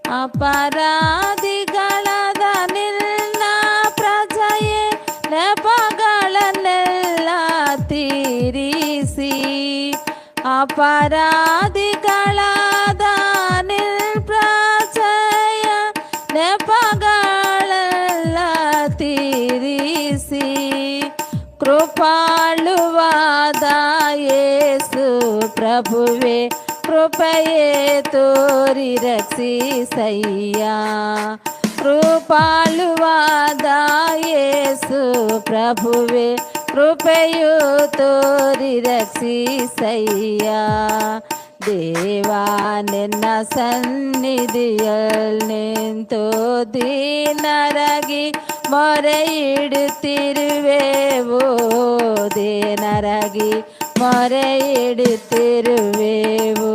ಅಪರಾಧಿಗಳಾದ ನಿನ್ನ ಪ್ರಜೆಯೇ ನೆಪಗಳನ್ನೆಲ್ಲ ತೀರಿಸಿ. ಅಪರಾಧಿಗಳಾದ ನಿನ್ನ ಪ್ರಜೆಯ ನೆಪಗಳೆಲ್ಲ ತೀರಿಸಿ. ಕೃಪಾಳುವಾದ ಯೇಸು ಪ್ರಭುವೆ ಕೃಪೆಯೇ ತೋರಿ ರಕ್ಷಿಸಯ್ಯ. ಕೃಪಾಳುವಾದ ಯೇಸು ಪ್ರಭುವೆ ಕೃಪೆಯು ತೋರಿ ರಕ್ಷಿಸಯ್ಯ. ದೇವಾ ನಿನ್ನ ಸನ್ನಿಧಿಯಲ್ಲಿ ನಿಂತು ದೀನರಾಗಿ ಮೊರೆ ಇಡುತ್ತಿರುವೆವು. ದೀನರಾಗಿ ಮೊರೆ ಇಡುತ್ತಿರುವೆವು.